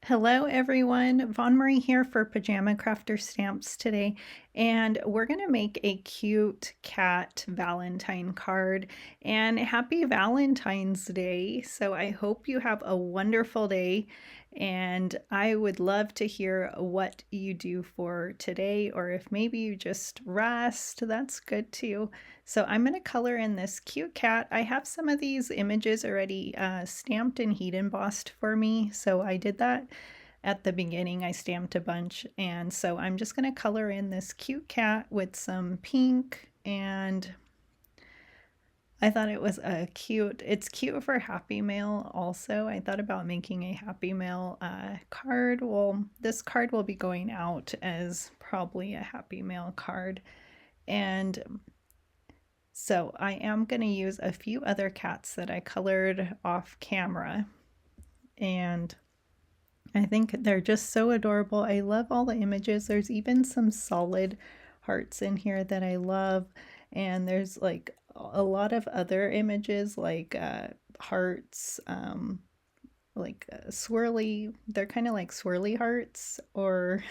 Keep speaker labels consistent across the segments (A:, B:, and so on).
A: Hello everyone, Von Marie here for Pajama Crafter Stamps today, and we're going to make a cute cat Valentine card, and happy Valentine's Day. So I hope you have a wonderful day, and I would love to hear what you do for today, or if maybe you just rest, that's good too. So I'm going to color in this cute cat. I have some of these images already stamped and heat embossed for me, so I did that at the beginning. I stamped a bunch, and so I'm just going to color in this cute cat with some pink, and I thought it was it's cute for Happy Mail also. I thought about making a Happy Mail card. Well, this card will be going out as probably a Happy Mail card, and so I am going to use a few other cats that I colored off camera, and I think they're just so adorable. I love all the images. There's even some solid hearts in here that I love, and there's like a lot of other images like hearts, swirly, they're kind of like swirly hearts, or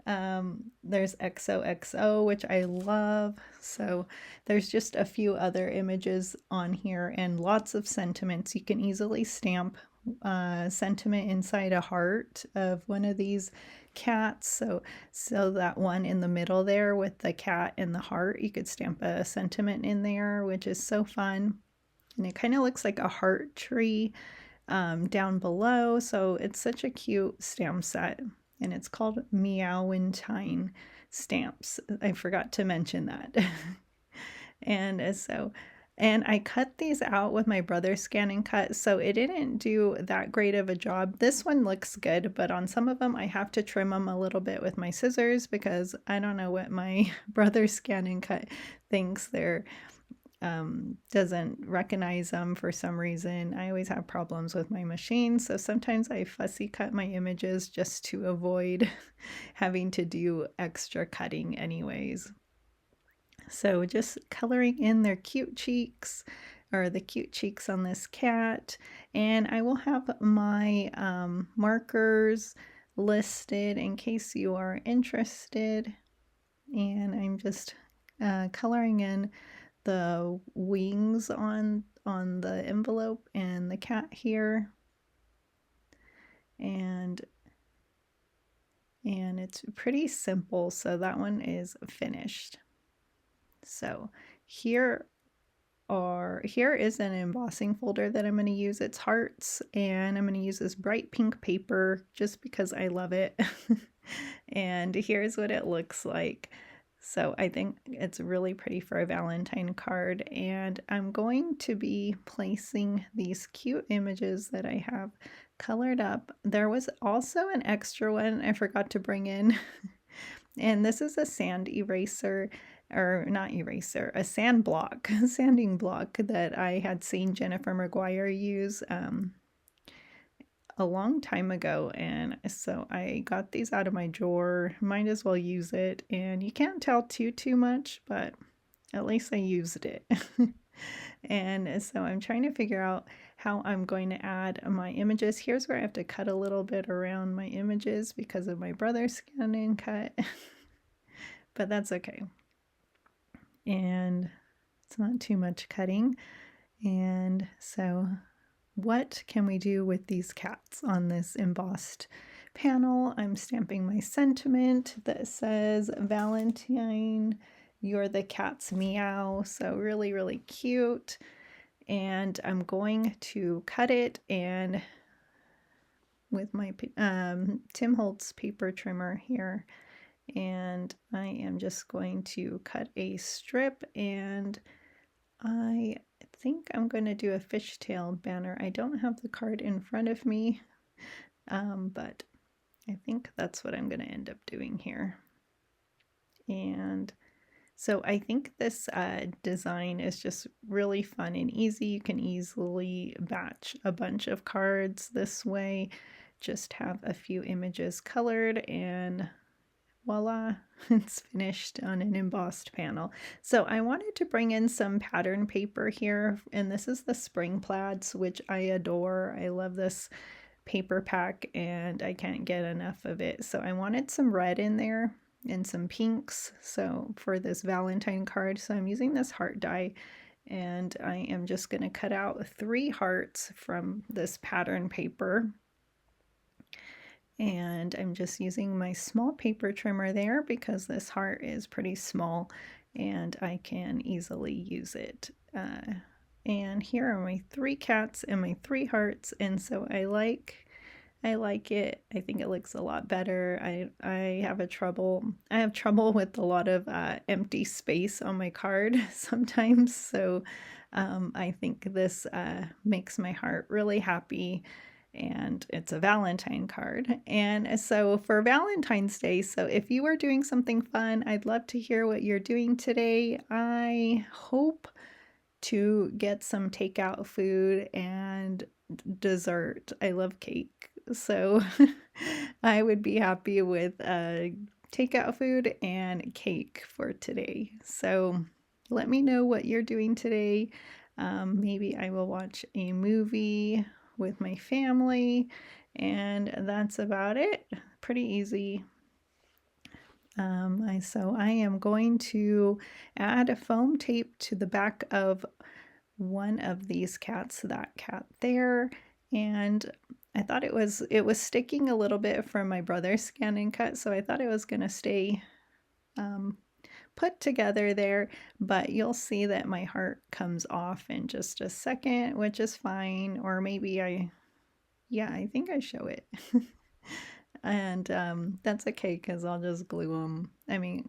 A: there's XOXO, which I love. So there's just a few other images on here and lots of sentiments. You can easily stamp sentiment inside a heart of one of these cats. So that one in the middle there with the cat and the heart, you could stamp a sentiment in there, which is so fun. And it kind of looks like a heart tree down below. So it's such a cute stamp set, and it's called Meowentine stamps. I forgot to mention that. And I cut these out with my brother's scan and cut, so it didn't do that great of a job. This one looks good, but on some of them I have to trim them a little bit with my scissors because I don't know what my brother's scan and cut thinks they're doesn't recognize them for some reason. I always have problems with my machine, so sometimes I fussy cut my images just to avoid having to do extra cutting anyways. So just coloring in their cute cheeks, or the cute cheeks on this cat, and I will have my markers listed in case you are interested. And I'm just coloring in the wings on the envelope and the cat here, and it's pretty simple, so that one is finished. So here is an embossing folder that I'm going to use. It's hearts, and I'm going to use this bright pink paper just because I love it. And here's what it looks like. So I think it's really pretty for a Valentine card, and I'm going to be placing these cute images that I have colored up. There was also an extra one I forgot to bring in, and this is a sand eraser, or not eraser, a sand block, sanding block that I had seen Jennifer McGuire use a long time ago, and so I got these out of my drawer. Might as well use it, and you can't tell too much, but at least I used it. And so I'm trying to figure out how I'm going to add my images. Here's where I have to cut a little bit around my images because of my brother's scan and cut, but that's okay. And it's not too much cutting. And so what can we do with these cats on this embossed panel? I'm stamping my sentiment that says, Valentine, you're the cat's meow. So really, really cute. And I'm going to cut it, and with my Tim Holtz paper trimmer here, and I am just going to cut a strip, and I think I'm going to do a fishtail banner. I don't have the card in front of me, but I think that's what I'm going to end up doing here. And so I think this design is just really fun and easy. You can easily batch a bunch of cards this way. Just have a few images colored, and voila, it's finished on an embossed panel. So I wanted to bring in some pattern paper here, and this is the Spring Plaids, which I adore. I love this paper pack and I can't get enough of it. So I wanted some red in there and some pinks. So for this Valentine card, so I'm using this heart die, and I am just going to cut out 3 hearts from this pattern paper. And I'm just using my small paper trimmer there because this heart is pretty small and I can easily use it. And here are my 3 cats and my 3 hearts, and so I like it. I think it looks a lot better. I have trouble with a lot of empty space on my card sometimes, so I think this makes my heart really happy. And it's a Valentine card. And so for Valentine's Day, so if you are doing something fun, I'd love to hear what you're doing today. I hope to get some takeout food and dessert. I love cake, so I would be happy with takeout food and cake for today. So let me know what you're doing today. Maybe I will watch a movie with my family, and that's about it. Pretty easy. So I am going to add a foam tape to the back of one of these cats, that cat there, and I thought it was sticking a little bit from my brother's scan and cut, so I thought it was going to stay put together there, but you'll see that my heart comes off in just a second, which is fine, or maybe I think I show it. And that's okay because I'll just glue them.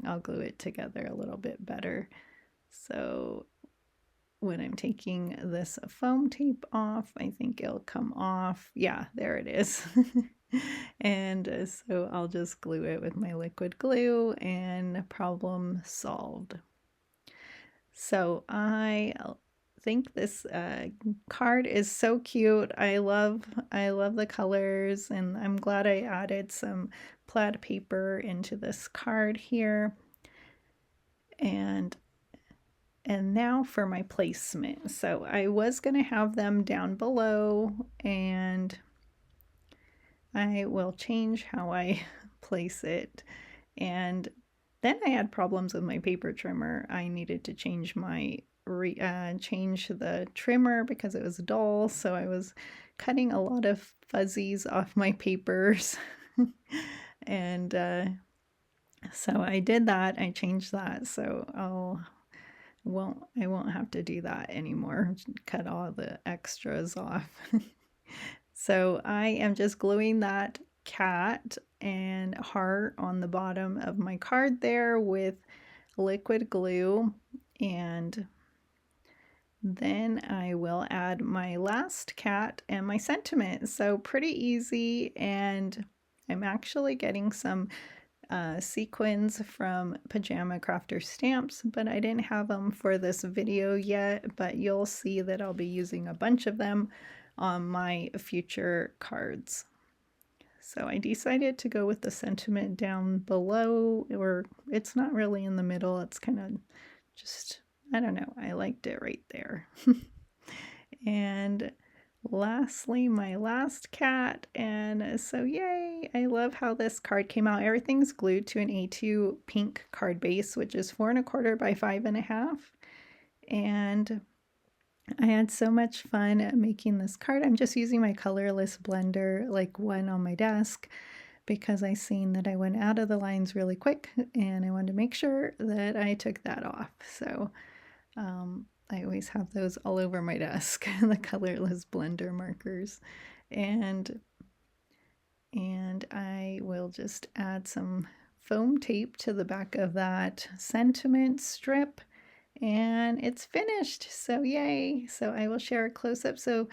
A: I'll glue it together a little bit better. So when I'm taking this foam tape off, I think it'll come off. Yeah, there it is. And so I'll just glue it with my liquid glue, and problem solved. So I think this card is so cute. I love the colors, and I'm glad I added some plaid paper into this card here. And now for my placement. So I was going to have them down below, and I will change how I place it. And then I had problems with my paper trimmer. I needed to change change the trimmer because it was dull, so I was cutting a lot of fuzzies off my papers. And so I did that. I changed that, so I won't have to do that anymore. Cut all the extras off. So I am just gluing that cat and heart on the bottom of my card there with liquid glue, and then I will add my last cat and my sentiment. So pretty easy, and I'm actually getting some sequins from Pajama Crafter stamps, but I didn't have them for this video yet, but you'll see that I'll be using a bunch of them on my future cards. So I decided to go with the sentiment down below, or it's not really in the middle, it's kind of just, I don't know, I liked it right there. And lastly, my last cat, and so yay, I love how this card came out. Everything's glued to an A2 pink card base, which is 4 1/4 by 5.5, and I had so much fun making this card. I'm just using my colorless blender, like one on my desk, because I seen that I went out of the lines really quick, and I wanted to make sure that I took that off. So I always have those all over my desk, the colorless blender markers. And I will just add some foam tape to the back of that sentiment strip, and it's finished. So yay. So I will share a close-up. So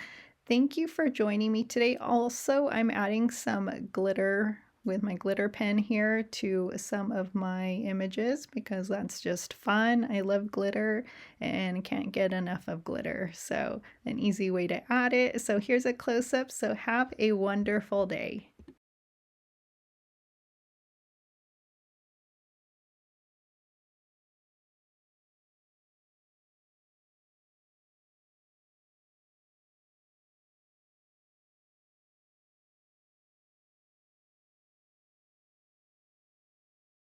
A: thank you for joining me today. Also, I'm adding some glitter with my glitter pen here to some of my images because that's just fun. I love glitter and can't get enough of glitter. So an easy way to add it. So here's a close-up. So have a wonderful day.